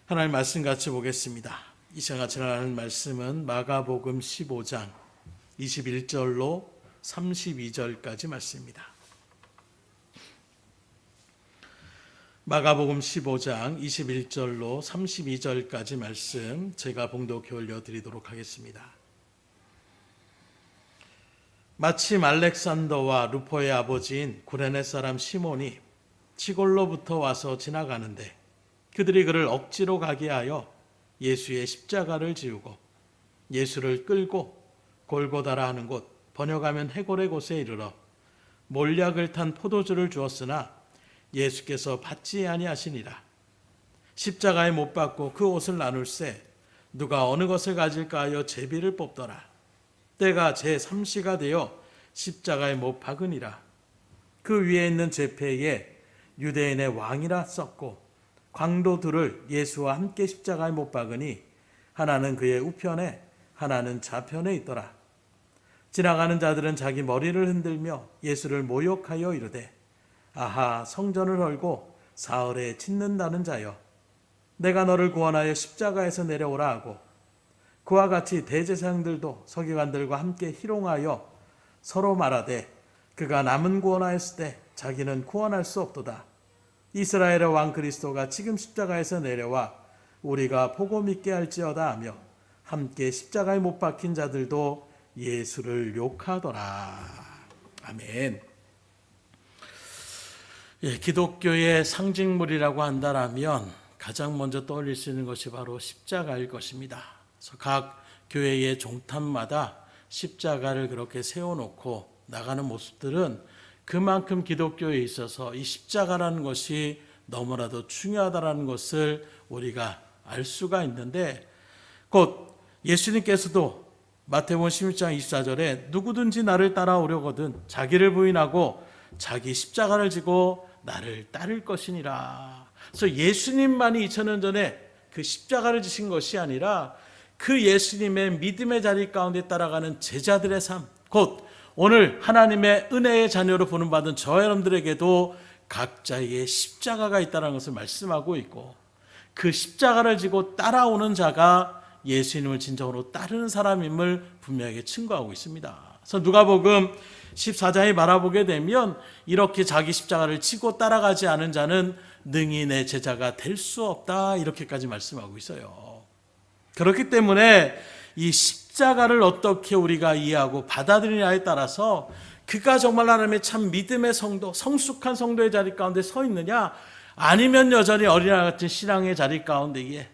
하나님 말씀 같이 보겠습니다. 이 시간 같이 나가는 말씀은 마가복음 15장 21절로 32절까지 말씀입니다. 마가복음 15장 21절로 32절까지 말씀 제가 봉독해 올려드리도록 하겠습니다. 마침 알렉산더와 루포의 아버지인 구레네 사람 시몬이 시골로부터 와서 지나가는데 그들이 그를 억지로 가게 하여 예수의 십자가를 지우고 예수를 끌고 골고다라 하는 곳, 번역하면 해골의 곳에 이르러 몰약을 탄 포도주를 주었으나 예수께서 받지 아니하시니라. 십자가에 못 박고 그 옷을 나눌세 누가 어느 것을 가질까 하여 제비를 뽑더라. 때가 제3시가 되어 십자가에 못 박으니라. 그 위에 있는 제패에 유대인의 왕이라 썼고 광도 둘을 예수와 함께 십자가에 못 박으니 하나는 그의 우편에 하나는 좌편에 있더라. 지나가는 자들은 자기 머리를 흔들며 예수를 모욕하여 이르되 아하, 성전을 헐고 사흘에 짓는다는 자여, 내가 너를 구원하여 십자가에서 내려오라 하고 그와 같이 대제사장들도 서기관들과 함께 희롱하여 서로 말하되 그가 남은 구원하였을 때 자기는 구원할 수 없도다. 이스라엘의 왕 그리스도가 지금 십자가에서 내려와 우리가 보고 믿게 할지어다 하며 함께 십자가에 못 박힌 자들도 예수를 욕하더라. 아멘. 기독교의 상징물이라고 한다면 가장 먼저 떠올릴 수 있는 것이 바로 십자가일 것입니다. 그래서 각 교회의 종탑마다 십자가를 그렇게 세워놓고 나가는 모습들은 그만큼 기독교에 있어서 이 십자가라는 것이 너무나도 중요하다는 것을 우리가 알 수가 있는데, 곧 예수님께서도 마태복음 16장 24절에 누구든지 나를 따라오려거든 자기를 부인하고 자기 십자가를 지고 나를 따를 것이니라. 그래서 예수님만이 2000년 전에 그 십자가를 지신 것이 아니라 그 예수님의 믿음의 자리 가운데 따라가는 제자들의 삶, 곧 오늘 하나님의 은혜의 자녀로 부름받은 저 여러분들에게도 각자의 십자가가 있다는 것을 말씀하고 있고, 그 십자가를 지고 따라오는 자가 예수님을 진정으로 따르는 사람임을 분명하게 증거하고 있습니다. 그래서 누가복음 14장에 말아보게 되면 이렇게 자기 십자가를 지고 따라가지 않은 자는 능히 내 제자가 될 수 없다, 이렇게까지 말씀하고 있어요. 그렇기 때문에 이 십자가를 어떻게 우리가 이해하고 받아들이냐에 따라서 그가 정말 하나님의 참 믿음의 성도, 성숙한 성도의 자리 가운데 서 있느냐, 아니면 여전히 어린아이 같은 신앙의 자리 가운데에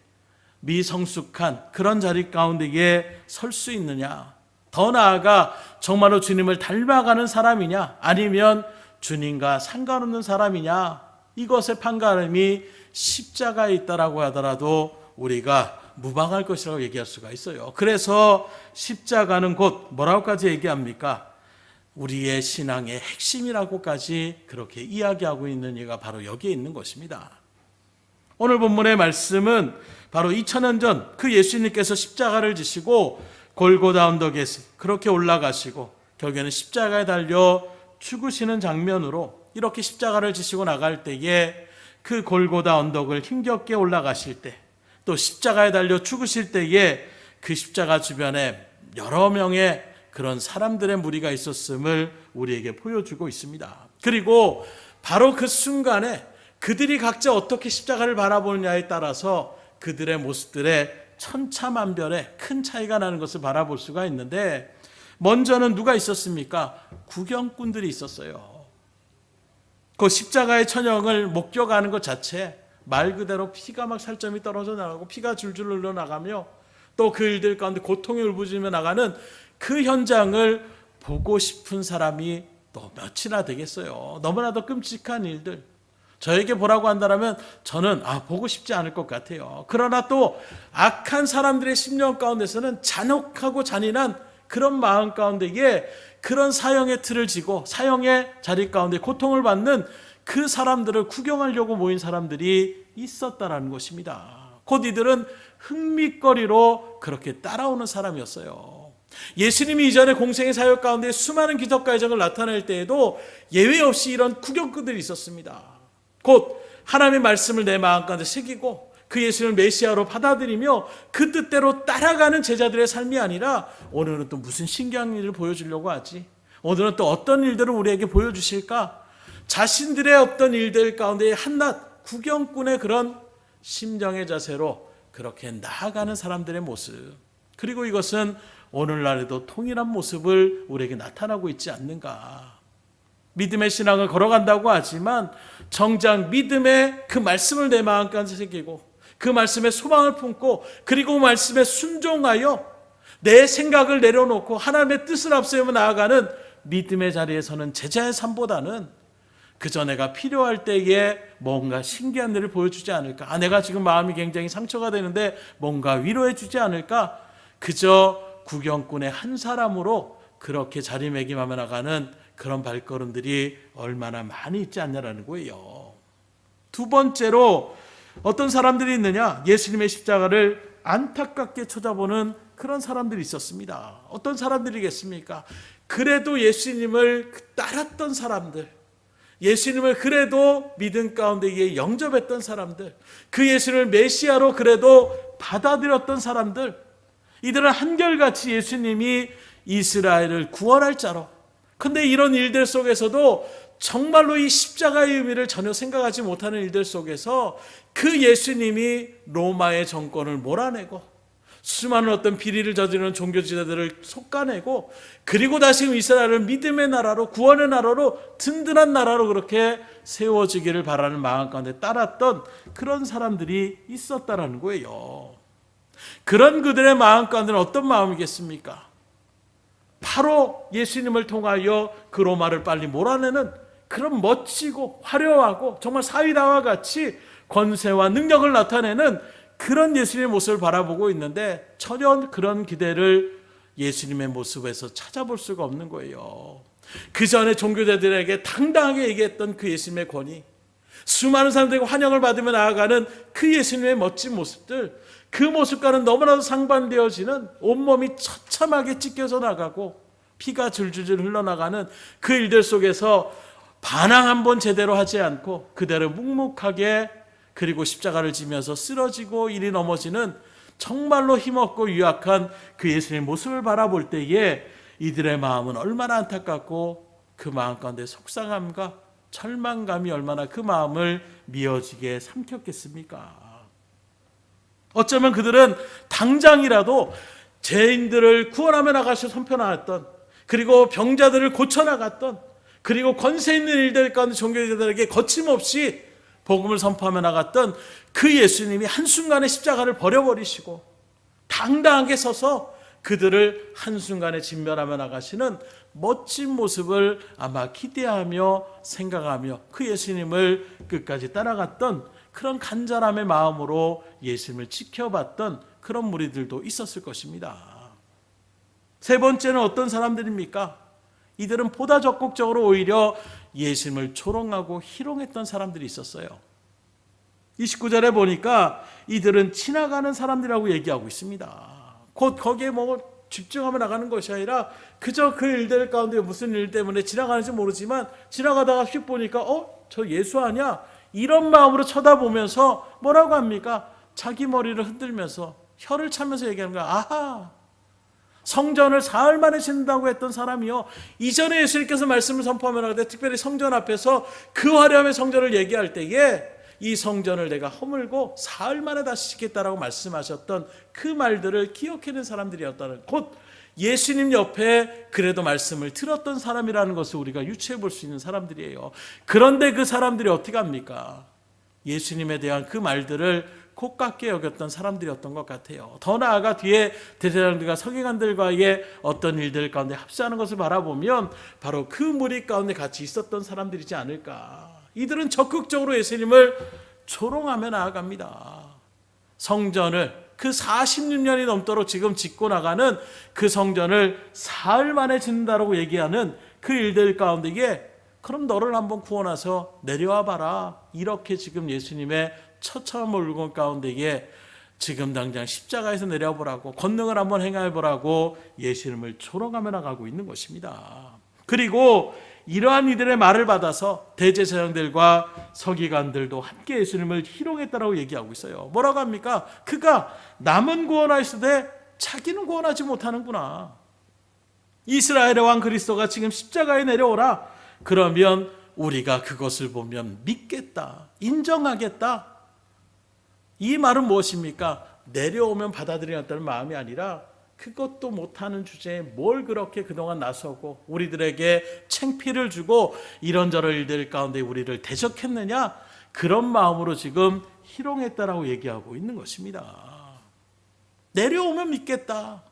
미성숙한 그런 자리 가운데에 설 수 있느냐, 더 나아가 정말로 주님을 닮아가는 사람이냐, 아니면 주님과 상관없는 사람이냐, 이것의 판가름이 십자가에 있다라고 하더라도 우리가 무방할 것이라고 얘기할 수가 있어요. 그래서 십자가는 곧 뭐라고까지 얘기합니까? 우리의 신앙의 핵심이라고까지 그렇게 이야기하고 있는 이가 바로 여기에 있는 것입니다. 오늘 본문의 말씀은 바로 2000년 전 그 예수님께서 십자가를 지시고 골고다 언덕에 그렇게 올라가시고 결국에는 십자가에 달려 죽으시는 장면으로, 이렇게 십자가를 지시고 나갈 때에 그 골고다 언덕을 힘겹게 올라가실 때, 또 십자가에 달려 죽으실 때에 그 십자가 주변에 여러 명의 그런 사람들의 무리가 있었음을 우리에게 보여주고 있습니다. 그리고 바로 그 순간에 그들이 각자 어떻게 십자가를 바라보느냐에 따라서 그들의 모습들의 천차만별의 큰 차이가 나는 것을 바라볼 수가 있는데, 먼저는 누가 있었습니까? 구경꾼들이 있었어요. 그 십자가의 천형을 목격하는 것 자체, 말 그대로 피가 막 살점이 떨어져 나가고 피가 줄줄 흘러나가며 또 그 일들 가운데 고통이 울부짖으며 나가는 그 현장을 보고 싶은 사람이 또 몇이나 되겠어요. 너무나도 끔찍한 일들. 저에게 보라고 한다면 저는 보고 싶지 않을 것 같아요. 그러나 또 악한 사람들의 심령 가운데서는 잔혹하고 잔인한 그런 마음 가운데에 그런 사형의 틀을 지고 사형의 자리 가운데 고통을 받는 그 사람들을 구경하려고 모인 사람들이 있었다라는 것입니다. 곧 이들은 흥미거리로 그렇게 따라오는 사람이었어요. 예수님이 이전에 공생의 사역 가운데 수많은 기적과 이적을 나타낼 때에도 예외 없이 이런 구경꾼들이 있었습니다. 곧 하나님의 말씀을 내 마음 가운데 새기고 그 예수를 메시아로 받아들이며 그 뜻대로 따라가는 제자들의 삶이 아니라 오늘은 또 무슨 신기한 일을 보여주려고 하지? 오늘은 또 어떤 일들을 우리에게 보여주실까? 자신들의 어떤 일들 가운데 한낱 구경꾼의 그런 심정의 자세로 그렇게 나아가는 사람들의 모습, 그리고 이것은 오늘날에도 통일한 모습을 우리에게 나타나고 있지 않는가. 믿음의 신앙을 걸어간다고 하지만 정작 믿음의 그 말씀을 내 마음까지 새기고 그 말씀에 소망을 품고 그리고 그 말씀에 순종하여 내 생각을 내려놓고 하나님의 뜻을 앞세우며 나아가는 믿음의 자리에서는 제자의 삶보다는 그저 내가 필요할 때에 뭔가 신기한 일을 보여주지 않을까. 내가 지금 마음이 굉장히 상처가 되는데 뭔가 위로해 주지 않을까. 그저 구경꾼의 한 사람으로 그렇게 자리매김하며 나가는 그런 발걸음들이 얼마나 많이 있지 않냐라는 거예요. 두 번째로 어떤 사람들이 있느냐? 예수님의 십자가를 안타깝게 쳐다보는 그런 사람들이 있었습니다. 어떤 사람들이겠습니까? 그래도 예수님을 따랐던 사람들, 예수님을 그래도 믿음 가운데 영접했던 사람들, 그 예수님을 메시아로 그래도 받아들였던 사람들, 이들은 한결같이 예수님이 이스라엘을 구원할 자로, 근데 이런 일들 속에서도 정말로 이 십자가의 의미를 전혀 생각하지 못하는 일들 속에서 그 예수님이 로마의 정권을 몰아내고 수많은 어떤 비리를 저지르는 종교지대들을 솎아내고 그리고 다시 이스라엘을 믿음의 나라로, 구원의 나라로, 든든한 나라로 그렇게 세워지기를 바라는 마음 가운데 따랐던 그런 사람들이 있었다는 거예요. 그런 그들의 마음 가운데는 어떤 마음이겠습니까? 바로 예수님을 통하여 그 로마를 빨리 몰아내는 그런 멋지고 화려하고 정말 사위다와 같이 권세와 능력을 나타내는 그런 예수님의 모습을 바라보고 있는데 전혀 그런 기대를 예수님의 모습에서 찾아볼 수가 없는 거예요. 그 전에 종교자들에게 당당하게 얘기했던 그 예수님의 권위, 수많은 사람들에게 환영을 받으며 나아가는 그 예수님의 멋진 모습들, 그 모습과는 너무나도 상반되어지는 온몸이 처참하게 찢겨져 나가고 피가 줄줄줄 흘러나가는 그 일들 속에서 반항 한번 제대로 하지 않고 그대로 묵묵하게 그리고 십자가를 지면서 쓰러지고 이리 넘어지는 정말로 힘없고 유약한 그 예수님의 모습을 바라볼 때에 이들의 마음은 얼마나 안타깝고 그 마음 가운데 속상함과 절망감이 얼마나 그 마음을 미어지게 삼켰겠습니까? 어쩌면 그들은 당장이라도 죄인들을 구원하며 나가시 선포하였던, 그리고 병자들을 고쳐나갔던, 그리고 권세 있는 일들 가운데 종교자들에게 거침없이 복음을 선포하며 나갔던 그 예수님이 한순간에 십자가를 버려버리시고 당당하게 서서 그들을 한순간에 진멸하며 나가시는 멋진 모습을 아마 기대하며 생각하며 그 예수님을 끝까지 따라갔던 그런 간절함의 마음으로 예수님을 지켜봤던 그런 무리들도 있었을 것입니다. 세 번째는 어떤 사람들입니까? 이들은 보다 적극적으로 오히려 예수님을 조롱하고 희롱했던 사람들이 있었어요. 29절에 보니까 이들은 지나가는 사람들이라고 얘기하고 있습니다. 곧 거기에 집중하며 나가는 것이 아니라 그저 그 일들 가운데 무슨 일 때문에 지나가는지 모르지만 지나가다가 휙 보니까 저 예수 아니야? 이런 마음으로 쳐다보면서 뭐라고 합니까? 자기 머리를 흔들면서 혀를 차면서 얘기하는 거야. 아하, 성전을 사흘 만에 짓는다고 했던 사람이요, 이전에 예수님께서 말씀을 선포하며 나가되 특별히 성전 앞에서 그 화려함의 성전을 얘기할 때에 이 성전을 내가 허물고 사흘 만에 다시 짓겠다라고 말씀하셨던 그 말들을 기억해낸 사람들이었다는, 곧 예수님 옆에 그래도 말씀을 들었던 사람이라는 것을 우리가 유추해 볼 수 있는 사람들이에요. 그런데 그 사람들이 어떻게 합니까? 예수님에 대한 그 말들을 콧깝게 여겼던 사람들이었던 것 같아요. 더 나아가 뒤에 대제사장들과 서기관들과의 어떤 일들 가운데 합세하는 것을 바라보면 바로 그 무리 가운데 같이 있었던 사람들이지 않을까. 이들은 적극적으로 예수님을 조롱하며 나아갑니다. 성전을 그 46년이 넘도록 지금 짓고 나가는 그 성전을 사흘 만에 짓는다라고 얘기하는 그 일들 가운데에 그럼 너를 한번 구원해서 내려와 봐라, 이렇게 지금 예수님의 처참한 물건 가운데에 지금 당장 십자가에서 내려보라고, 권능을 한번 행해보라고 예수님을 조롱하며 나가고 있는 것입니다. 그리고 이러한 이들의 말을 받아서 대제사장들과 서기관들도 함께 예수님을 희롱했다라고 얘기하고 있어요. 뭐라고 합니까? 그가 남은 구원하였으되 자기는 구원하지 못하는구나. 이스라엘의 왕 그리스도가 지금 십자가에 내려오라. 그러면 우리가 그것을 보면 믿겠다. 인정하겠다. 이 말은 무엇입니까? 내려오면 받아들이겠다는 마음이 아니라 그것도 못하는 주제에 뭘 그렇게 그동안 나서고 우리들에게 창피를 주고 이런저런 일들 가운데 우리를 대적했느냐, 그런 마음으로 지금 희롱했다라고 얘기하고 있는 것입니다. 내려오면 믿겠다.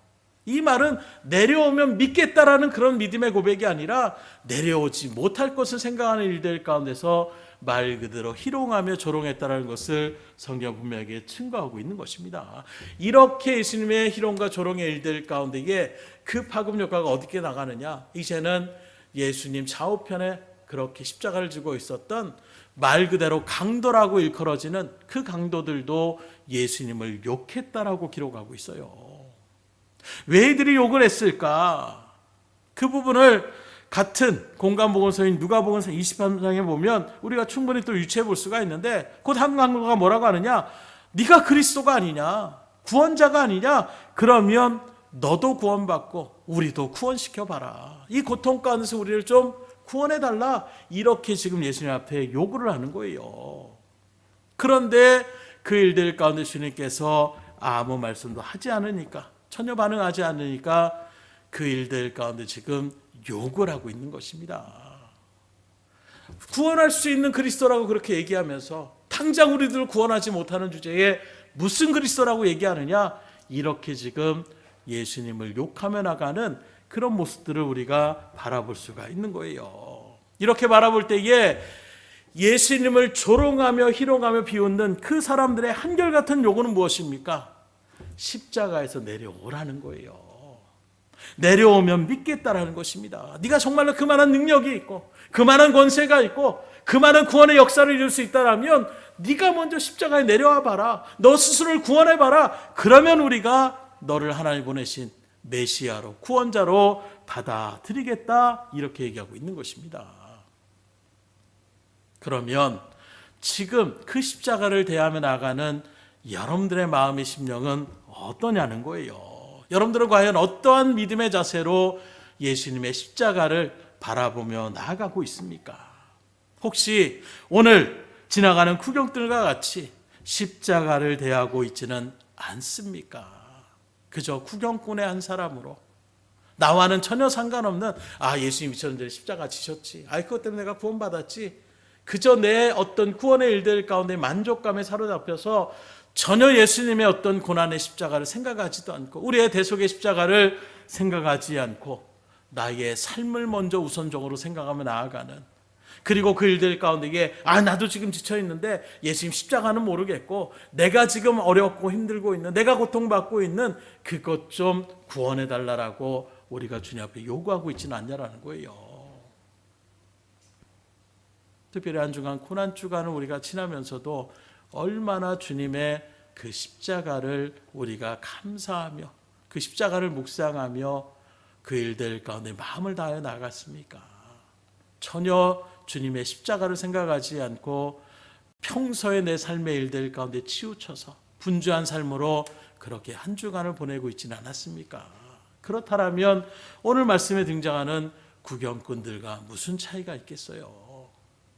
이 말은 내려오면 믿겠다라는 그런 믿음의 고백이 아니라 내려오지 못할 것을 생각하는 일들 가운데서 말 그대로 희롱하며 조롱했다라는 것을 성경 분명하게 증거하고 있는 것입니다. 이렇게 예수님의 희롱과 조롱의 일들 가운데에 그 파급 효과가 어떻게 나가느냐, 이제는 예수님 좌우편에 그렇게 십자가를 지고 있었던 말 그대로 강도라고 일컬어지는 그 강도들도 예수님을 욕했다라고 기록하고 있어요. 왜 이들이 욕을 했을까? 그 부분을 같은 공간복음서인 누가복음서 23장에 보면 우리가 충분히 또 유추해 볼 수가 있는데, 곧 한 강도가 뭐라고 하느냐, 네가 그리스도가 아니냐, 구원자가 아니냐, 그러면 너도 구원받고 우리도 구원시켜봐라. 이 고통 가운데서 우리를 좀 구원해달라. 이렇게 지금 예수님 앞에 요구를 하는 거예요. 그런데 그 일들 가운데 주님께서 아무 말씀도 하지 않으니까, 전혀 반응하지 않으니까 그 일들 가운데 지금 욕을 하고 있는 것입니다. 구원할 수 있는 그리스도라고 그렇게 얘기하면서 당장 우리들을 구원하지 못하는 주제에 무슨 그리스도라고 얘기하느냐, 이렇게 지금 예수님을 욕하며 나가는 그런 모습들을 우리가 바라볼 수가 있는 거예요. 이렇게 바라볼 때에 예수님을 조롱하며 희롱하며 비웃는 그 사람들의 한결같은 요구는 무엇입니까? 십자가에서 내려오라는 거예요. 내려오면 믿겠다라는 것입니다. 네가 정말로 그만한 능력이 있고 그만한 권세가 있고 그만한 구원의 역사를 이룰 수 있다라면 네가 먼저 십자가에 내려와 봐라. 너 스스로를 구원해 봐라. 그러면 우리가 너를 하나님 보내신 메시아로, 구원자로 받아들이겠다. 이렇게 얘기하고 있는 것입니다. 그러면 지금 그 십자가를 대하며 나가는 여러분들의 마음의 심령은 어떠냐는 거예요. 여러분들은 과연 어떠한 믿음의 자세로 예수님의 십자가를 바라보며 나아가고 있습니까? 혹시 오늘 지나가는 구경들과 같이 십자가를 대하고 있지는 않습니까? 그저 구경꾼의 한 사람으로, 나와는 전혀 상관없는, 예수님 2000년 전에 십자가 지셨지, 그것 때문에 내가 구원받았지, 그저 내 어떤 구원의 일들 가운데 만족감에 사로잡혀서 전혀 예수님의 어떤 고난의 십자가를 생각하지도 않고 우리의 대속의 십자가를 생각하지 않고 나의 삶을 먼저 우선적으로 생각하며 나아가는, 그리고 그 일들 가운데에 나도 지금 지쳐있는데 예수님 십자가는 모르겠고 내가 지금 어렵고 힘들고 있는, 내가 고통받고 있는 그것 좀 구원해달라고 우리가 주님 앞에 요구하고 있지는 않냐라는 거예요. 특별히 한 주간 고난 주간을 우리가 지나면서도 얼마나 주님의 그 십자가를 우리가 감사하며 그 십자가를 묵상하며 그 일들 가운데 마음을 다하여 나갔습니까? 전혀 주님의 십자가를 생각하지 않고 평소의 내 삶의 일들 가운데 치우쳐서 분주한 삶으로 그렇게 한 주간을 보내고 있지는 않았습니까? 그렇다면 오늘 말씀에 등장하는 구경꾼들과 무슨 차이가 있겠어요?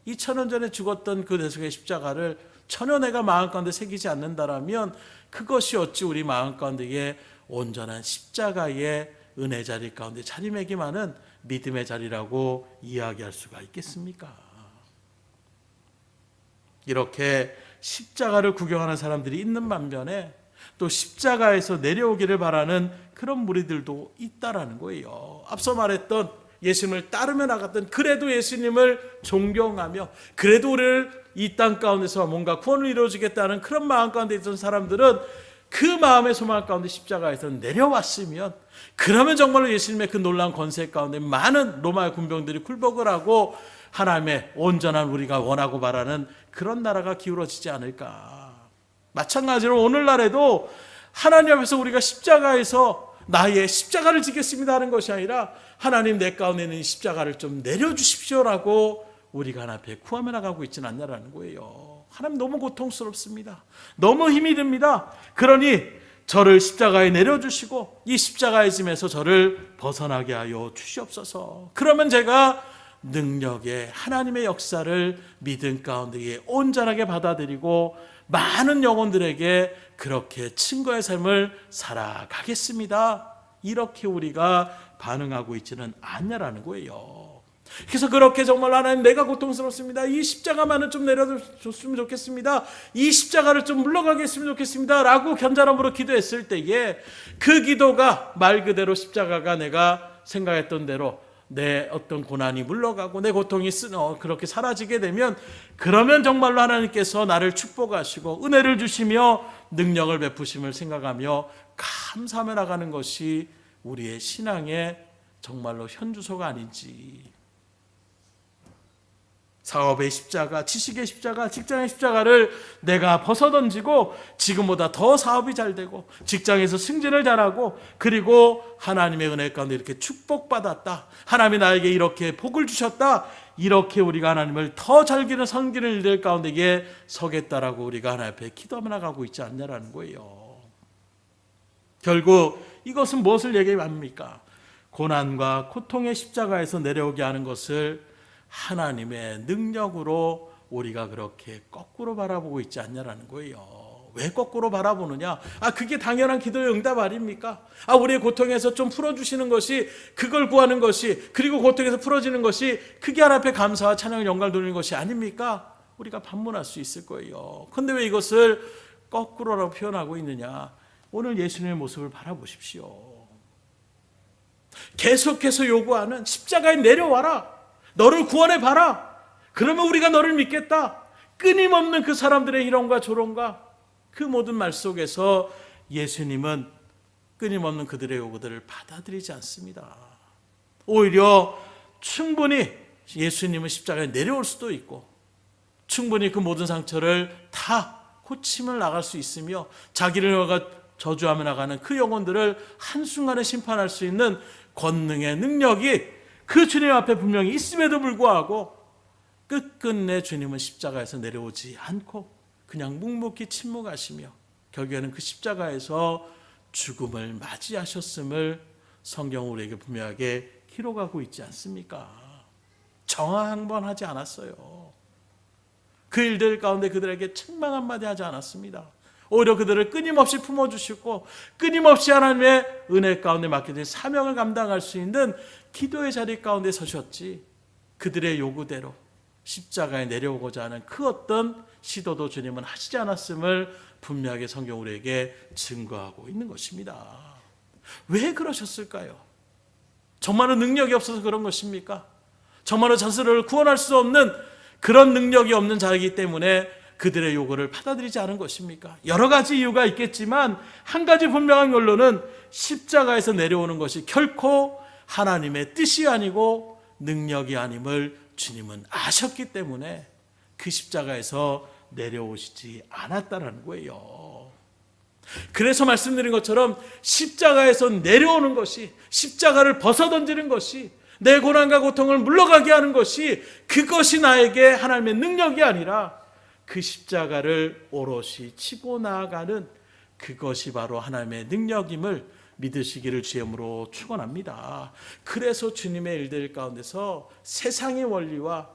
2000년 전에 죽었던 그 대속의 십자가를 전혀 내가 마음 가운데 새기지 않는다라면 그것이 어찌 우리 마음 가운데에 온전한 십자가의 은혜 자리 가운데 자리매김하는 믿음의 자리라고 이야기할 수가 있겠습니까? 이렇게 십자가를 구경하는 사람들이 있는 반면에 또 십자가에서 내려오기를 바라는 그런 무리들도 있다라는 거예요. 앞서 말했던 예수님을 따르며 나갔던, 그래도 예수님을 존경하며 그래도 우리를 이 땅 가운데서 뭔가 구원을 이루어주겠다는 그런 마음 가운데 있던 사람들은 그 마음의 소망 가운데 십자가에서 내려왔으면, 그러면 정말로 예수님의 그 놀라운 권세 가운데 많은 로마의 군병들이 굴복을 하고 하나님의 온전한 우리가 원하고 바라는 그런 나라가 기울어지지 않을까. 마찬가지로 오늘날에도 하나님 앞에서 우리가 십자가에서 나의 십자가를 지겠습니다 하는 것이 아니라 하나님 내 가운데 있는 십자가를 좀 내려주십시오라고 우리가 하나님 앞에 구하며 나가고 있지는 않냐라는 거예요. 하나님 너무 고통스럽습니다. 너무 힘이 듭니다. 그러니 저를 십자가에 내려주시고 이 십자가의 짐에서 저를 벗어나게 하여 주시옵소서. 그러면 제가 능력의 하나님의 역사를 믿음 가운데에 온전하게 받아들이고 많은 영혼들에게 그렇게 증거의 삶을 살아가겠습니다. 이렇게 우리가 반응하고 있지는 않냐라는 거예요. 그래서 그렇게 정말 하나님 내가 고통스럽습니다. 이 십자가만은 좀 내려줬으면 좋겠습니다. 이 십자가를 좀 물러가게 했으면 좋겠습니다 라고 견자람으로 기도했을 때에 그 기도가 말 그대로 십자가가 내가 생각했던 대로 내 어떤 고난이 물러가고 내 고통이 그렇게 사라지게 되면 그러면 정말로 하나님께서 나를 축복하시고 은혜를 주시며 능력을 베푸심을 생각하며 감사하며 나가는 것이 우리의 신앙의 정말로 현주소가 아닌지. 사업의 십자가, 지식의 십자가, 직장의 십자가를 내가 벗어던지고 지금보다 더 사업이 잘 되고 직장에서 승진을 잘하고 그리고 하나님의 은혜 가운데 이렇게 축복받았다, 하나님이 나에게 이렇게 복을 주셨다, 이렇게 우리가 하나님을 더 잘 기는 섬기는 일들 가운데에 서겠다라고 우리가 하나님 앞에 기도하며 나가고 있지 않냐라는 거예요. 결국 이것은 무엇을 얘기합니까? 고난과 고통의 십자가에서 내려오게 하는 것을 하나님의 능력으로 우리가 그렇게 거꾸로 바라보고 있지 않냐라는 거예요. 왜 거꾸로 바라보느냐? 그게 당연한 기도의 응답 아닙니까? 우리의 고통에서 좀 풀어주시는 것이, 그걸 구하는 것이, 그리고 고통에서 풀어지는 것이 그게 하나님 앞에 감사와 찬양을 영광을 돌리는 것이 아닙니까? 우리가 반문할 수 있을 거예요. 그런데 왜 이것을 거꾸로라고 표현하고 있느냐? 오늘 예수님의 모습을 바라보십시오. 계속해서 요구하는 십자가에 내려와라, 너를 구원해봐라, 그러면 우리가 너를 믿겠다, 끊임없는 그 사람들의 이론과 조론과 그 모든 말 속에서 예수님은 끊임없는 그들의 요구들을 받아들이지 않습니다. 오히려 충분히 예수님은 십자가에 내려올 수도 있고 충분히 그 모든 상처를 다 고침을 나갈 수 있으며 자기를 저주하며 나가는 그 영혼들을 한순간에 심판할 수 있는 권능의 능력이 그 주님 앞에 분명히 있음에도 불구하고 끝끝내 주님은 십자가에서 내려오지 않고 그냥 묵묵히 침묵하시며 결국에는 그 십자가에서 죽음을 맞이하셨음을 성경은 우리에게 분명하게 기록하고 있지 않습니까? 정화 한번 하지 않았어요. 그 일들 가운데 그들에게 책망 한마디 하지 않았습니다. 오히려 그들을 끊임없이 품어주시고 끊임없이 하나님의 은혜 가운데 맡겨진 사명을 감당할 수 있는 기도의 자리 가운데 서셨지, 그들의 요구대로 십자가에 내려오고자 하는 그 어떤 시도도 주님은 하시지 않았음을 분명하게 성경 우리에게 증거하고 있는 것입니다. 왜 그러셨을까요? 정말로 능력이 없어서 그런 것입니까? 정말로 자신을 구원할 수 없는 그런 능력이 없는 자이기 때문에 그들의 요구를 받아들이지 않은 것입니까? 여러 가지 이유가 있겠지만 한 가지 분명한 결론은 십자가에서 내려오는 것이 결코 하나님의 뜻이 아니고 능력이 아님을 주님은 아셨기 때문에 그 십자가에서 내려오시지 않았다는 거예요. 그래서 말씀드린 것처럼 십자가에서 내려오는 것이, 십자가를 벗어던지는 것이, 내 고난과 고통을 물러가게 하는 것이, 그것이 나에게 하나님의 능력이 아니라 그 십자가를 오롯이 치고 나아가는 그것이 바로 하나님의 능력임을 믿으시기를 주님으로 축원합니다. 그래서 주님의 일들 가운데서 세상의 원리와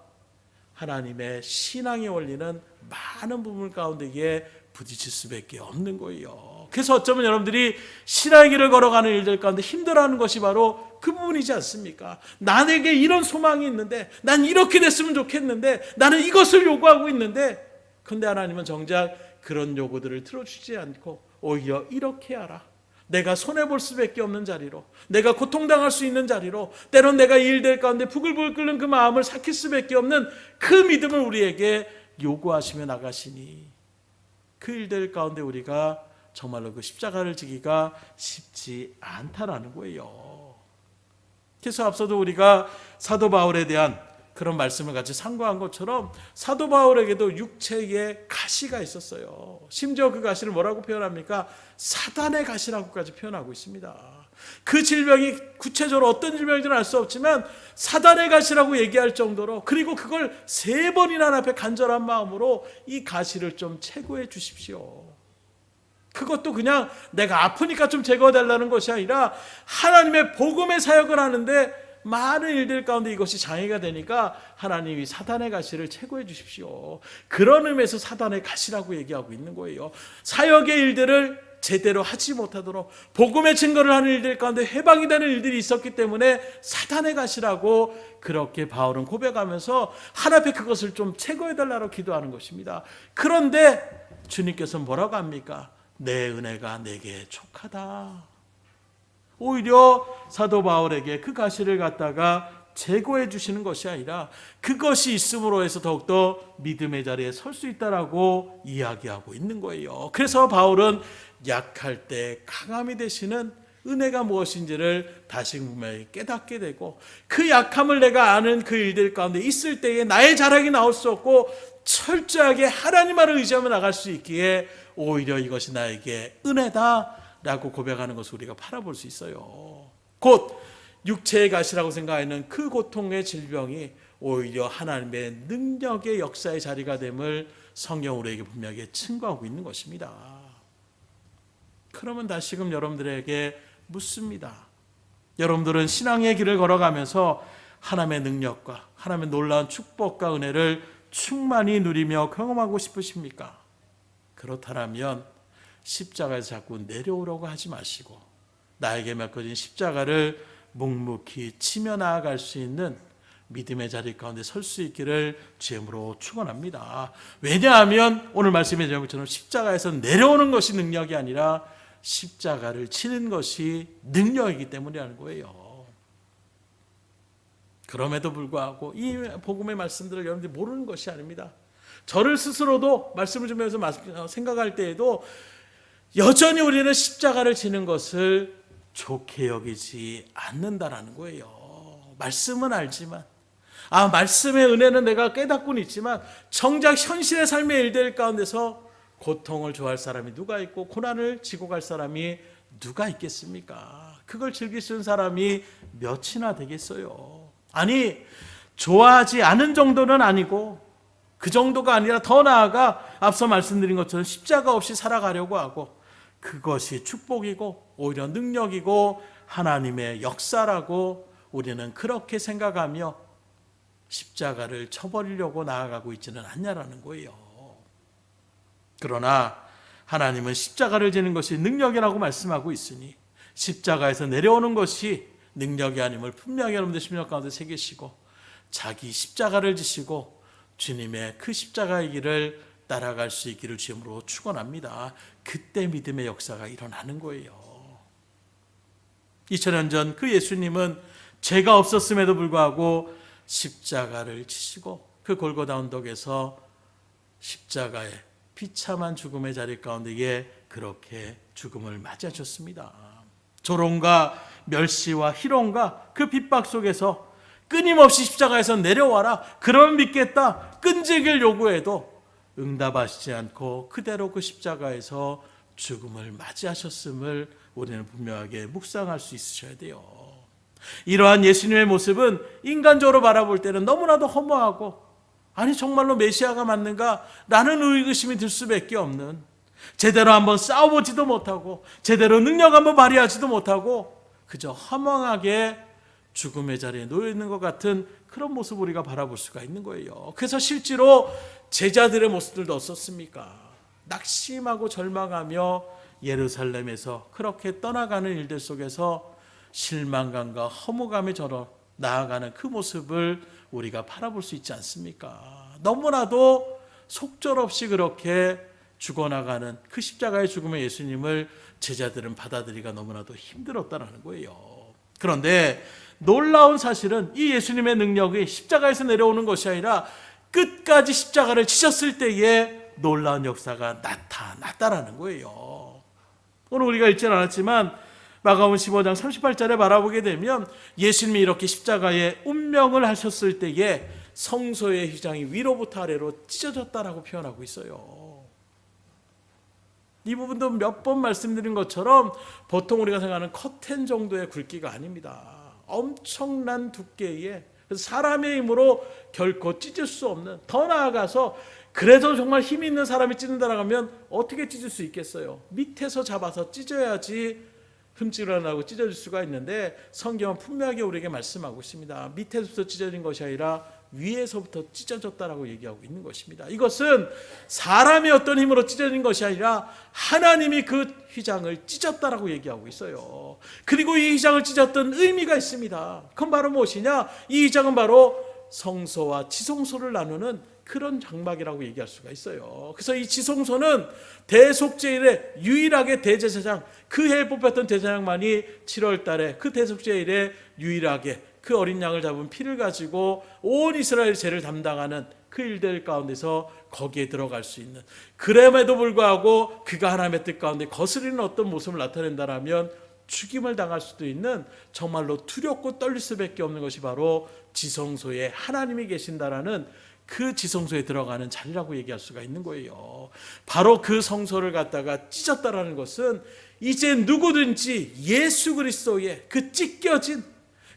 하나님의 신앙의 원리는 많은 부분 가운데에 부딪힐 수밖에 없는 거예요. 그래서 어쩌면 여러분들이 신앙의 길을 걸어가는 일들 가운데 힘들어하는 것이 바로 그 부분이지 않습니까? 나에게 이런 소망이 있는데, 난 이렇게 됐으면 좋겠는데, 나는 이것을 요구하고 있는데, 근데 하나님은 정작 그런 요구들을 들어주지 않고 오히려 이렇게 하라, 내가 손해볼 수밖에 없는 자리로, 내가 고통당할 수 있는 자리로, 때론 내가 이 일들 가운데 부글부글 끓는 그 마음을 삭힐 수밖에 없는 그 믿음을 우리에게 요구하시며 나가시니 그 일들 가운데 우리가 정말로 그 십자가를 지기가 쉽지 않다라는 거예요. 그래서 앞서도 우리가 사도 바울에 대한 그런 말씀을 같이 상고한 것처럼 사도 바울에게도 육체에 가시가 있었어요. 심지어 그 가시를 뭐라고 표현합니까? 사단의 가시라고까지 표현하고 있습니다. 그 질병이 구체적으로 어떤 질병인지는 알 수 없지만 사단의 가시라고 얘기할 정도로, 그리고 그걸 3번이나 하나님께 간절한 마음으로 이 가시를 좀 제거해 주십시오. 그것도 그냥 내가 아프니까 좀 제거해달라는 것이 아니라 하나님의 복음의 사역을 하는데 많은 일들 가운데 이것이 장애가 되니까 하나님이 사단의 가시를 제거해 주십시오. 그런 의미에서 사단의 가시라고 얘기하고 있는 거예요. 사역의 일들을 제대로 하지 못하도록 복음의 증거를 하는 일들 가운데 해방이 되는 일들이 있었기 때문에 사단의 가시라고 그렇게 바울은 고백하면서 하나님께 그것을 좀 제거해달라고 기도하는 것입니다. 그런데 주님께서 뭐라고 합니까? 내 은혜가 내게 족하다. 오히려 사도 바울에게 그 가시를 갖다가 제거해 주시는 것이 아니라 그것이 있음으로 해서 더욱더 믿음의 자리에 설 수 있다라고 이야기하고 있는 거예요. 그래서 바울은 약할 때 강함이 되시는 은혜가 무엇인지를 다시 분명히 깨닫게 되고, 그 약함을 내가 아는 그 일들 가운데 있을 때에 나의 자랑이 나올 수 없고 철저하게 하나님만을 의지하며 나갈 수 있기에 오히려 이것이 나에게 은혜다라고 고백하는 것을 우리가 바라볼 수 있어요. 곧 육체의 가시라고 생각하는 그 고통의 질병이 오히려 하나님의 능력의 역사의 자리가 됨을 성경 우리에게 분명히 증거하고 있는 것입니다. 그러면 다시금 여러분들에게 묻습니다. 여러분들은 신앙의 길을 걸어가면서 하나님의 능력과 하나님의 놀라운 축복과 은혜를 충만히 누리며 경험하고 싶으십니까? 그렇다면 십자가에서 자꾸 내려오려고 하지 마시고 나에게 맡겨진 십자가를 묵묵히 치며 나아갈 수 있는 믿음의 자리 가운데 설 수 있기를 주님으로 축원합니다. 왜냐하면 오늘 말씀해 주신 것처럼 십자가에서 내려오는 것이 능력이 아니라 십자가를 치는 것이 능력이기 때문이라는 거예요. 그럼에도 불구하고 이 복음의 말씀들을 여러분들이 모르는 것이 아닙니다. 저를 스스로도 말씀을 주면서 생각할 때에도 여전히 우리는 십자가를 지는 것을 좋게 여기지 않는다라는 거예요. 말씀은 알지만, 말씀의 은혜는 내가 깨닫고는 있지만 정작 현실의 삶의 일들 가운데서 고통을 좋아할 사람이 누가 있고 고난을 지고 갈 사람이 누가 있겠습니까? 그걸 즐길 수 있는 사람이 몇이나 되겠어요? 아니, 좋아하지 않은 정도는 아니고 그 정도가 아니라 더 나아가 앞서 말씀드린 것처럼 십자가 없이 살아가려고 하고 그것이 축복이고 오히려 능력이고 하나님의 역사라고 우리는 그렇게 생각하며 십자가를 쳐버리려고 나아가고 있지는 않냐라는 거예요. 그러나 하나님은 십자가를 지는 것이 능력이라고 말씀하고 있으니 십자가에서 내려오는 것이 능력이 아님을 분명히 여러분들 심령 가운데 새기시고 자기 십자가를 지시고 주님의 그 십자가의 길을 따라갈 수 있기를 주님으로 축원합니다. 그때 믿음의 역사가 일어나는 거예요. 2000년 전 그 예수님은 죄가 없었음에도 불구하고 십자가를 지시고 그 골고다 언덕에서 십자가에 비참한 죽음의 자리 가운데에 그렇게 죽음을 맞이하셨습니다. 조롱과 멸시와 희롱과 그 핍박 속에서 끊임없이 십자가에서 내려와라, 그러면 믿겠다, 끈질길 요구해도 응답하시지 않고 그대로 그 십자가에서 죽음을 맞이하셨음을 우리는 분명하게 묵상할 수 있으셔야 돼요. 이러한 예수님의 모습은 인간적으로 바라볼 때는 너무나도 허무하고, 아니 정말로 메시아가 맞는가? 라는 의구심이 들 수밖에 없는, 제대로 한번 싸워보지도 못하고 제대로 능력 한번 발휘하지도 못하고 그저 허망하게 죽음의 자리에 놓여있는 것 같은 그런 모습을 우리가 바라볼 수가 있는 거예요. 그래서 실제로 제자들의 모습들도 어떻습니까? 낙심하고 절망하며 예루살렘에서 그렇게 떠나가는 일들 속에서 실망감과 허무감에 절어 나아가는 그 모습을 우리가 바라볼 수 있지 않습니까? 너무나도 속절없이 그렇게 죽어나가는 그 십자가의 죽음의 예수님을 제자들은 받아들이기가 너무나도 힘들었다는 거예요. 그런데 놀라운 사실은 이 예수님의 능력이 십자가에서 내려오는 것이 아니라 끝까지 십자가를 지셨을 때에 놀라운 역사가 나타났다라는 거예요. 오늘 우리가 읽지는 않았지만 마가복음 15장 38절에 바라보게 되면 예수님이 이렇게 십자가에 운명을 하셨을 때에 성소의 휘장이 위로부터 아래로 찢어졌다라고 표현하고 있어요. 이 부분도 몇 번 말씀드린 것처럼 보통 우리가 생각하는 커튼 정도의 굵기가 아닙니다. 엄청난 두께에 사람의 힘으로 결코 찢을 수 없는, 더 나아가서 그래도 정말 힘 있는 사람이 찢는다라고 하면 어떻게 찢을 수 있겠어요? 밑에서 잡아서 찢어야지 흠집을 나고 찢어질 수가 있는데, 성경은 분명하게 우리에게 말씀하고 있습니다. 밑에서부터 찢어진 것이 아니라 위에서부터 찢어졌다라고 얘기하고 있는 것입니다. 이것은 사람의 어떤 힘으로 찢어진 것이 아니라 하나님이 그 휘장을 찢었다라고 얘기하고 있어요. 그리고 이 휘장을 찢었던 의미가 있습니다. 그건 바로 무엇이냐? 이 휘장은 바로 성소와 지성소를 나누는 그런 장막이라고 얘기할 수가 있어요. 그래서 이 지성소는 대속죄일에 유일하게 대제사장, 그 해에 뽑혔던 대제사장만이 7월 달에 그 대속죄일에 유일하게 그 어린 양을 잡은 피를 가지고 온 이스라엘 죄를 담당하는 그 일들 가운데서 거기에 들어갈 수 있는, 그럼에도 불구하고 그가 하나님의 뜻 가운데 거스르는 어떤 모습을 나타낸다라면 죽임을 당할 수도 있는, 정말로 두렵고 떨릴 수밖에 없는 것이 바로 지성소에 하나님이 계신다라는 그 지성소에 들어가는 자리라고 얘기할 수가 있는 거예요. 바로 그 성소를 갖다가 찢었다라는 것은 이제 누구든지 예수 그리스도의 그 찢겨진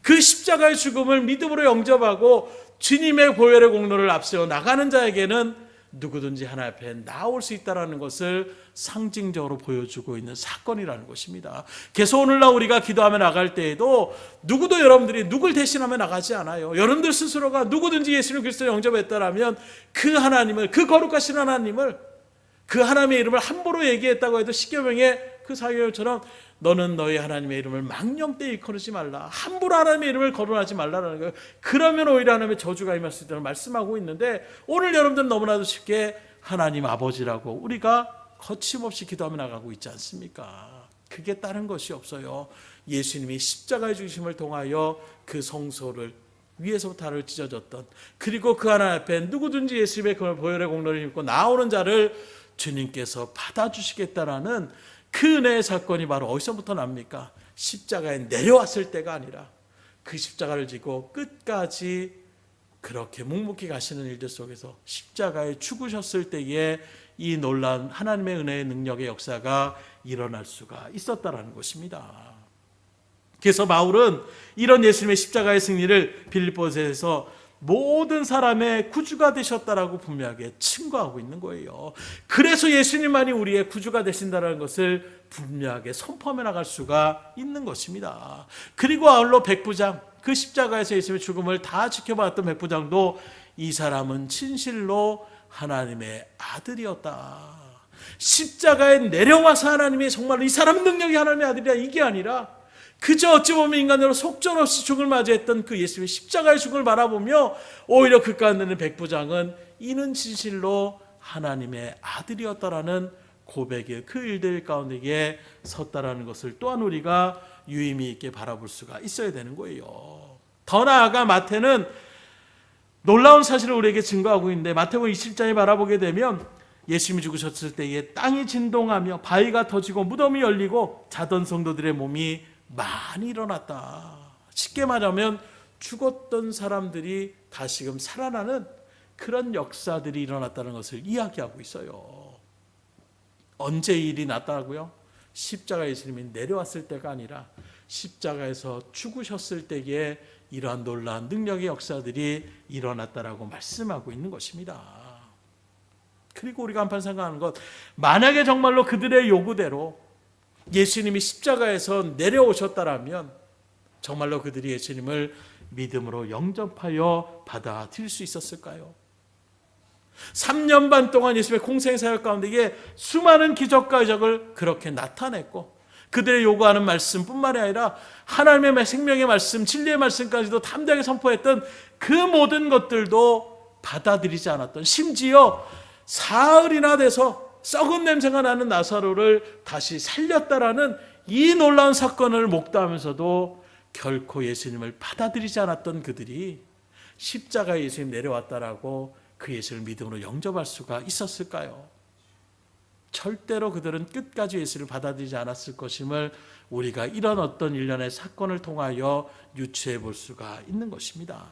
그 십자가의 죽음을 믿음으로 영접하고 주님의 보혈의 공로를 앞세워 나가는 자에게는 누구든지 하나님 앞에 나올 수 있다는 것을 상징적으로 보여주고 있는 사건이라는 것입니다. 그래서 오늘날 우리가 기도하며 나갈 때에도 누구도 여러분들이 누굴 대신하며 나가지 않아요. 여러분들 스스로가 누구든지 예수님 그리스도를 영접했다라면 그 하나님을, 그 거룩하신 하나님을, 그 하나님의 이름을 함부로 얘기했다고 해도 십계명의 그 사교처럼 너는 너의 하나님의 이름을 망령되이 일컬으지 말라, 함부로 하나님의 이름을 거론하지 말라라는 거예요. 그러면 오히려 하나님의 저주가 임할 수 있다고 말씀하고 있는데, 오늘 여러분들은 너무나도 쉽게 하나님 아버지라고 우리가 거침없이 기도하며 나가고 있지 않습니까? 그게 다른 것이 없어요. 예수님이 십자가의 죽으심을 통하여 그 성소를 위에서부터 아래로 찢어졌던, 그리고 그 하나님 앞에 누구든지 예수님의 그 보혈의 공로를 입고 나오는 자를 주님께서 받아주시겠다라는 그 은혜의 사건이 바로 어디서부터 납니까? 십자가에 내려왔을 때가 아니라 그 십자가를 지고 끝까지 그렇게 묵묵히 가시는 일들 속에서 십자가에 죽으셨을 때에 이 놀라운 하나님의 은혜의 능력의 역사가 일어날 수가 있었다라는 것입니다. 그래서 바울은 이런 예수님의 십자가의 승리를 빌립보서에서 모든 사람의 구주가 되셨다라고 분명하게 증거하고 있는 거예요. 그래서 예수님만이 우리의 구주가 되신다는 것을 분명하게 선포하며 나갈 수가 있는 것입니다. 그리고 아울러 백부장, 그 십자가에서 예수님의 죽음을 다 지켜봤던 백부장도 이 사람은 진실로 하나님의 아들이었다, 십자가에 내려와서 하나님이 정말로 이 사람은 능력이 하나님의 아들이야, 이게 아니라 그저 어찌 보면 인간으로 속절없이 죽음을 맞이했던 그 예수님의 십자가의 죽음을 바라보며 오히려 그 가운데 있는 백부장은 이는 진실로 하나님의 아들이었다라는 고백의 그 일들 가운데에 섰다라는 것을 또한 우리가 유의미 있게 바라볼 수가 있어야 되는 거예요. 더 나아가 마태는 놀라운 사실을 우리에게 증거하고 있는데, 마태복음 27장에 바라보게 되면 예수님이 죽으셨을 때에 땅이 진동하며 바위가 터지고 무덤이 열리고 자던 성도들의 몸이 많이 일어났다. 쉽게 말하면 죽었던 사람들이 다시금 살아나는 그런 역사들이 일어났다는 것을 이야기하고 있어요. 언제 일이 났다고요? 십자가 예수님이 내려왔을 때가 아니라 십자가에서 죽으셨을 때에 이러한 놀라운 능력의 역사들이 일어났다라고 말씀하고 있는 것입니다. 그리고 우리가 한편 생각하는 것, 만약에 정말로 그들의 요구대로 예수님이 십자가에서 내려오셨다라면 정말로 그들이 예수님을 믿음으로 영접하여 받아들일 수 있었을까요? 3년 반 동안 예수님의 공생 사역 가운데에 수많은 기적과 이적을 그렇게 나타냈고, 그들의 요구하는 말씀뿐만이 아니라 하나님의 생명의 말씀, 진리의 말씀까지도 담대하게 선포했던 그 모든 것들도 받아들이지 않았던, 심지어 사흘이나 돼서 썩은 냄새가 나는 나사로를 다시 살렸다라는 이 놀라운 사건을 목도하면서도 결코 예수님을 받아들이지 않았던 그들이 십자가에 예수님 내려왔다라고 그 예수를 믿음으로 영접할 수가 있었을까요? 절대로 그들은 끝까지 예수를 받아들이지 않았을 것임을 우리가 이런 어떤 일련의 사건을 통하여 유추해 볼 수가 있는 것입니다.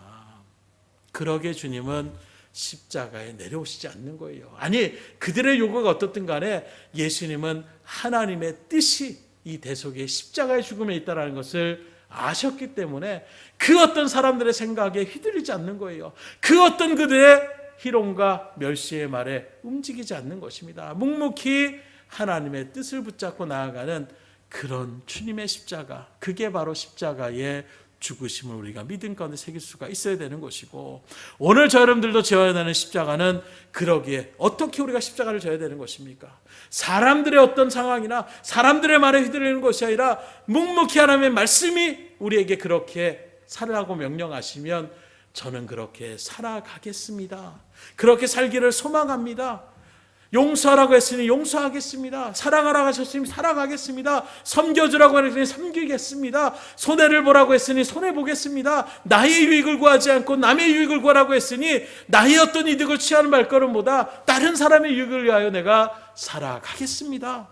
그러게 주님은 십자가에 내려오시지 않는 거예요. 아니, 그들의 요구가 어떻든 간에 예수님은 하나님의 뜻이 이 대속의 십자가의 죽음에 있다는 것을 아셨기 때문에 그 어떤 사람들의 생각에 휘둘리지 않는 거예요. 그 어떤 그들의 희롱과 멸시의 말에 움직이지 않는 것입니다. 묵묵히 하나님의 뜻을 붙잡고 나아가는 그런 주님의 십자가, 그게 바로 십자가의 죽으심을 우리가 믿음 가운데 새길 수가 있어야 되는 것이고, 오늘 저 여러분들도 지어야 되는 십자가는 그러기에 어떻게 우리가 십자가를 져야 되는 것입니까? 사람들의 어떤 상황이나 사람들의 말에 휘둘리는 것이 아니라 묵묵히 하나님의 말씀이 우리에게 그렇게 살라고 명령하시면 저는 그렇게 살아가겠습니다. 그렇게 살기를 소망합니다. 용서하라고 했으니 용서하겠습니다. 사랑하라고 하셨으니 살아가겠습니다. 섬겨주라고 했으니 섬기겠습니다. 손해를 보라고 했으니 손해보겠습니다. 나의 유익을 구하지 않고 남의 유익을 구하라고 했으니 나의 어떤 이득을 취하는 발걸음보다 다른 사람의 유익을 위하여 내가 살아가겠습니다.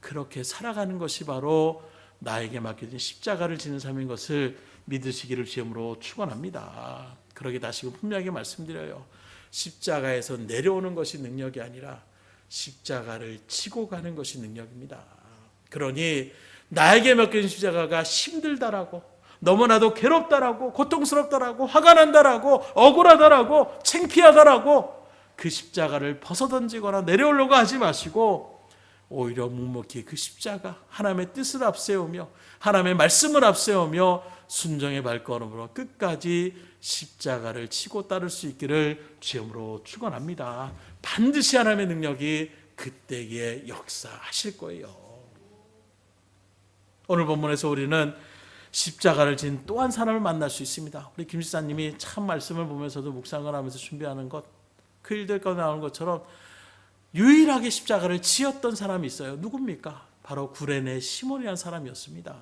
그렇게 살아가는 것이 바로 나에게 맡겨진 십자가를 지는 삶인 것을 믿으시기를 주님으로 축원합니다. 그러기 다시금 분명하게 말씀드려요. 십자가에서 내려오는 것이 능력이 아니라 십자가를 치고 가는 것이 능력입니다. 그러니 나에게 맡겨진 십자가가 힘들다라고, 너무나도 괴롭다라고, 고통스럽다라고, 화가 난다라고, 억울하다라고, 창피하다라고 그 십자가를 벗어던지거나 내려오려고 하지 마시고 오히려 묵묵히 그 십자가, 하나님의 뜻을 앞세우며 하나님의 말씀을 앞세우며 순종의 발걸음으로 끝까지 십자가를 치고 따를 수 있기를 주님으로 축원합니다. 반드시 하나님의 능력이 그때에 역사하실 거예요. 오늘 본문에서 우리는 십자가를 진 또 한 사람을 만날 수 있습니다. 우리 김 지사님이 참 말씀을 보면서도 묵상을 하면서 준비하는 것, 그 일들 가운데 나오는 것처럼 유일하게 십자가를 지었던 사람이 있어요. 누굽니까? 바로 구레네 시몬이라는 사람이었습니다.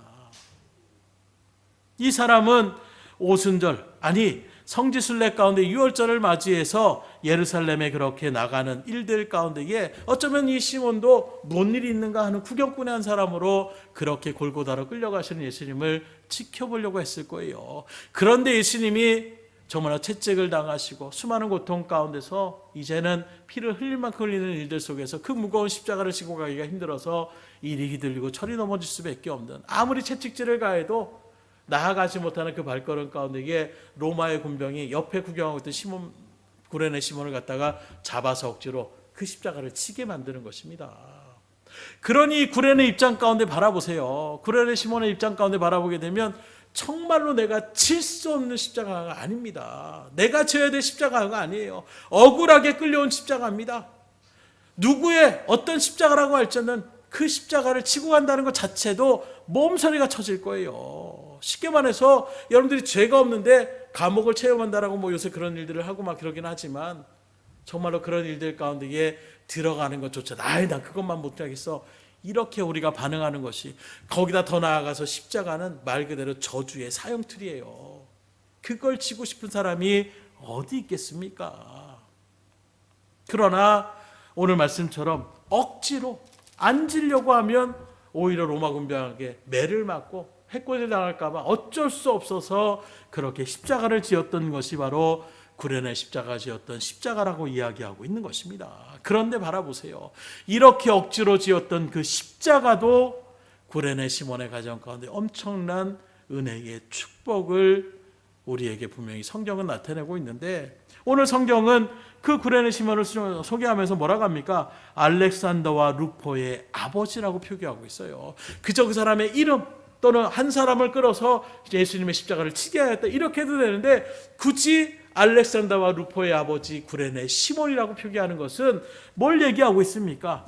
이 사람은 오순절, 아니 성지순례 가운데 유월절을 맞이해서 예루살렘에 그렇게 나가는 일들 가운데에 어쩌면 이 시몬도 뭔 일이 있는가 하는 구경꾼의 한 사람으로 그렇게 골고다로 끌려가시는 예수님을 지켜보려고 했을 거예요. 그런데 예수님이 정말 채찍을 당하시고 수많은 고통 가운데서 이제는 피를 흘릴 만큼 흘리는 일들 속에서 그 무거운 십자가를 지고 가기가 힘들어서 이리 휘둘리고 철이 넘어질 수밖에 없는, 아무리 채찍질을 가해도 나아가지 못하는 그 발걸음 가운데에 로마의 군병이 옆에 구경하고 있던 시몬, 구레네 시몬을 갖다가 잡아서 억지로 그 십자가를 치게 만드는 것입니다. 그러니 구레네 입장 가운데 바라보세요. 구레네 시몬의 입장 가운데 바라보게 되면 정말로 내가 칠 수 없는 십자가가 아닙니다. 내가 져야 될 십자가가 아니에요. 억울하게 끌려온 십자가입니다. 누구의 어떤 십자가라고 할지는 그 십자가를 치고 간다는 것 자체도 몸서리가 쳐질 거예요. 쉽게 말해서 여러분들이 죄가 없는데 감옥을 체험한다라고 뭐 요새 그런 일들을 하고 막 그러긴 하지만 정말로 그런 일들 가운데에 들어가는 것조차 난 그것만 못하겠어, 이렇게 우리가 반응하는 것이, 거기다 더 나아가서 십자가는 말 그대로 저주의 사형틀이에요. 그걸 지고 싶은 사람이 어디 있겠습니까? 그러나 오늘 말씀처럼 억지로 안 지려고 하면 오히려 로마 군병에게 매를 맞고 해코지 당할까 봐 어쩔 수 없어서 그렇게 십자가를 지었던 것이 바로 구레네 십자가 지었던 십자가라고 이야기하고 있는 것입니다. 그런데 바라보세요. 이렇게 억지로 지었던 그 십자가도 구레네 시몬의 가정 가운데 엄청난 은혜의 축복을 우리에게 분명히 성경은 나타내고 있는데, 오늘 성경은 그 구레네 시몬을 소개하면서 뭐라고 합니까? 알렉산더와 루포의 아버지라고 표기하고 있어요. 그저 그 사람의 이름 또는 한 사람을 끌어서 예수님의 십자가를 치게 하였다 이렇게 해도 되는데, 굳이 알렉산더와 루포의 아버지 구레네 시몬이라고 표기하는 것은 뭘 얘기하고 있습니까?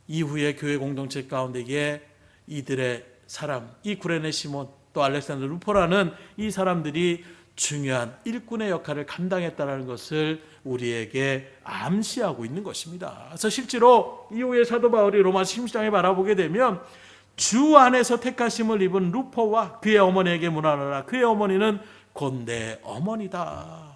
이후에 교회 공동체 가운데에 이들의 사람, 이 구레네 시몬 또 알렉산더 루포라는 이 사람들이 중요한 일꾼의 역할을 감당했다는 것을 우리에게 암시하고 있는 것입니다. 그래서 실제로 이후에 사도 바울이 로마 10장에 바라보게 되면 주 안에서 택하심을 입은 루포와 그의 어머니에게 문안하라. 그의 어머니는 곧 내 어머니다.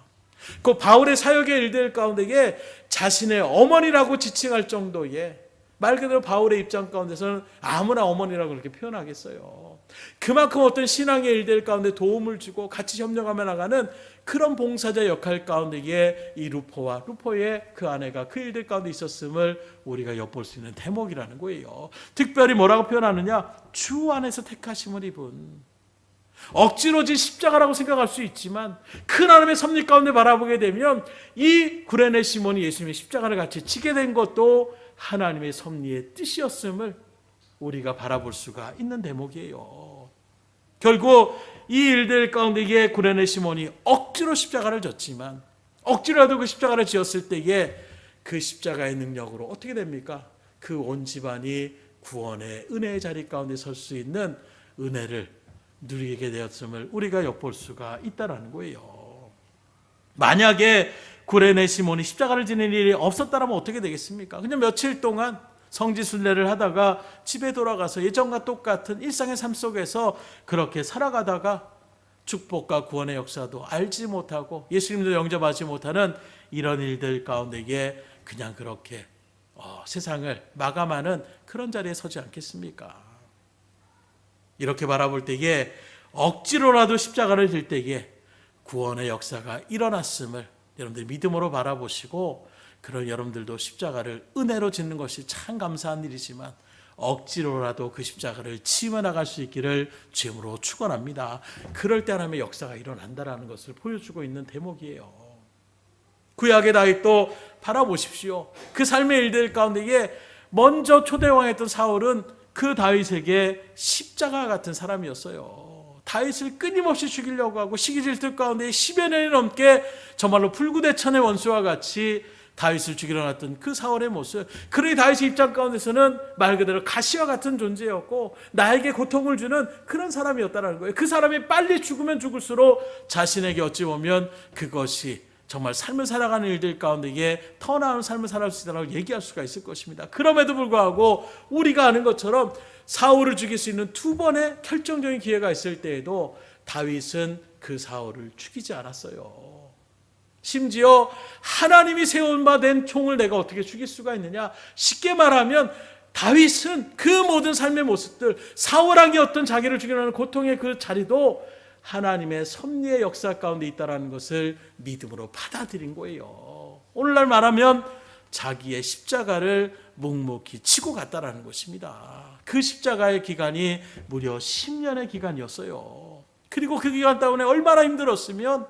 그 바울의 사역의 일들 가운데에 자신의 어머니라고 지칭할 정도의, 말 그대로 바울의 입장 가운데서는 아무나 어머니라고 그렇게 표현하겠어요. 그만큼 어떤 신앙의 일들 가운데 도움을 주고 같이 협력하며 나가는 그런 봉사자 역할 가운데에 이 루포의 그 아내가 그 일들 가운데 있었음을 우리가 엿볼 수 있는 대목이라는 거예요. 특별히 뭐라고 표현하느냐? 주 안에서 택하심을 입은, 억지로 진 십자가라고 생각할 수 있지만 큰 하나님의 섭리 가운데 바라보게 되면 이 구레네 시몬이 예수님의 십자가를 같이 지게 된 것도 하나님의 섭리의 뜻이었음을 우리가 바라볼 수가 있는 대목이에요. 결국 이 일들 가운데에 구레네 시몬이 억지로 십자가를 졌지만, 억지로라도 그 십자가를 지었을 때에 그 십자가의 능력으로 어떻게 됩니까? 그 온 집안이 구원의 은혜의 자리 가운데 설 수 있는 은혜를 누리게 되었음을 우리가 엿볼 수가 있다는 거예요. 만약에 구레네 시몬이 십자가를 지는 일이 없었다면 어떻게 되겠습니까? 그냥 며칠 동안 성지순례를 하다가 집에 돌아가서 예전과 똑같은 일상의 삶 속에서 그렇게 살아가다가 축복과 구원의 역사도 알지 못하고 예수님도 영접하지 못하는 이런 일들 가운데에 그냥 그렇게 세상을 마감하는 그런 자리에 서지 않겠습니까? 이렇게 바라볼 때에 억지로라도 십자가를 질 때에 구원의 역사가 일어났음을 여러분들이 믿음으로 바라보시고, 그런 여러분들도 십자가를 은혜로 짓는 것이 참 감사한 일이지만 억지로라도 그 십자가를 치며 나갈 수 있기를 주님으로 축원합니다. 그럴 때 하나님의 역사가 일어난다는 것을 보여주고 있는 대목이에요. 구약의 다윗도 바라보십시오. 그 삶의 일들 가운데에 먼저 초대왕했던 사울은 그 다윗에게 십자가 같은 사람이었어요. 다윗을 끊임없이 죽이려고 하고 시기 질투 가운데 10여 년이 넘게 정말로 불구대천의 원수와 같이 다윗을 죽이려 놨던 그 사울의 모습, 그러니 다윗의 입장 가운데서는 말 그대로 가시와 같은 존재였고 나에게 고통을 주는 그런 사람이었다는 거예요. 그 사람이 빨리 죽으면 죽을수록 자신에게 어찌 보면 그것이 정말 삶을 살아가는 일들 가운데에 더 나은 삶을 살아갈 수 있다고 얘기할 수가 있을 것입니다. 그럼에도 불구하고 우리가 아는 것처럼 사울을 죽일 수 있는 두 번의 결정적인 기회가 있을 때에도 다윗은 그 사울을 죽이지 않았어요. 심지어 하나님이 세운 바 된 총을 내가 어떻게 죽일 수가 있느냐? 쉽게 말하면 다윗은 그 모든 삶의 모습들, 사울왕이 어떤 자기를 죽이려는 고통의 그 자리도 하나님의 섭리의 역사 가운데 있다는 것을 믿음으로 받아들인 거예요. 오늘날 말하면 자기의 십자가를 묵묵히 지고 갔다는 것입니다. 그 십자가의 기간이 무려 10년의 기간이었어요. 그리고 그 기간 동안에 얼마나 힘들었으면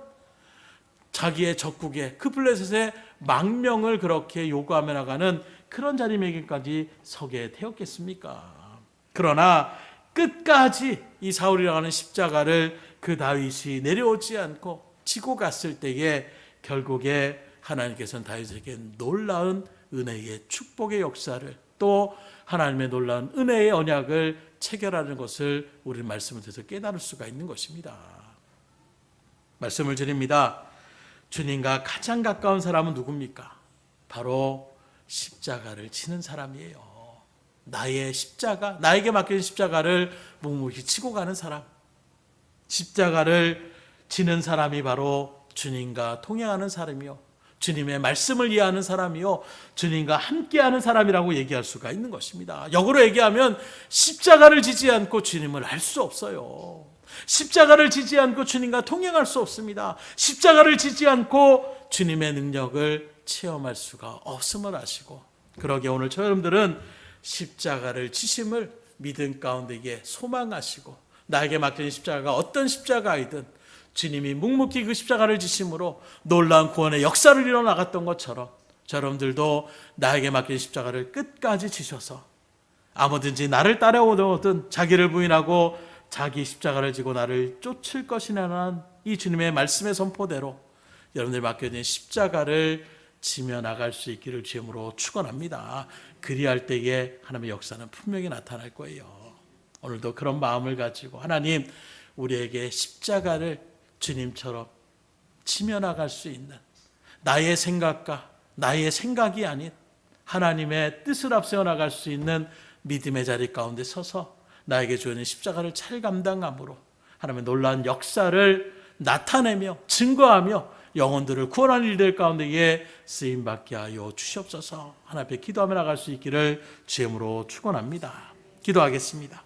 자기의 적국에 그 블레셋의 망명을 그렇게 요구하며 나가는 그런 자리매김까지 서게 되었겠습니까? 그러나 끝까지 이 사울이라고 하는 십자가를 그 다윗이 내려오지 않고 지고 갔을 때에 결국에 하나님께서는 다윗에게 놀라운 은혜의 축복의 역사를, 또 하나님의 놀라운 은혜의 언약을 체결하는 것을 우리 말씀을 통해서 깨달을 수가 있는 것입니다. 말씀을 드립니다. 주님과 가장 가까운 사람은 누굽니까? 바로 십자가를 지는 사람이에요. 나의 십자가, 나에게 맡겨진 십자가를 묵묵히 지고 가는 사람, 십자가를 지는 사람이 바로 주님과 동행하는 사람이요, 주님의 말씀을 이해하는 사람이요, 주님과 함께하는 사람이라고 얘기할 수가 있는 것입니다. 역으로 얘기하면 십자가를 지지 않고 주님을 알 수 없어요. 십자가를 지지 않고 주님과 동행할 수 없습니다. 십자가를 지지 않고 주님의 능력을 체험할 수가 없음을 아시고, 그러기에 오늘 저 여러분들은 십자가를 지심을 믿음 가운데에 소망하시고, 나에게 맡겨진 십자가가 어떤 십자가이든 주님이 묵묵히 그 십자가를 지심으로 놀라운 구원의 역사를 이뤄나갔던 것처럼 여러분들도 나에게 맡긴 십자가를 끝까지 지셔서 아무든지 나를 따라오든 자기를 부인하고 자기 십자가를 지고 나를 쫓을 것이라는 이 주님의 말씀의 선포대로 여러분들 맡겨진 십자가를 지며 나갈 수 있기를 주님으로 축원합니다. 그리할 때에 하나님의 역사는 분명히 나타날 거예요. 오늘도 그런 마음을 가지고 하나님, 우리에게 십자가를 주님처럼 지며 나갈 수 있는, 나의 생각과 나의 생각이 아닌 하나님의 뜻을 앞세워 나갈 수 있는 믿음의 자리 가운데 서서 나에게 주어진 십자가를 잘 감당함으로 하나님의 놀라운 역사를 나타내며 증거하며 영혼들을 구원하는 일들 가운데에 쓰임받게 하여 주시옵소서. 하나님 앞에 기도하며 나갈 수 있기를 주의 이름으로 축원합니다. 기도하겠습니다.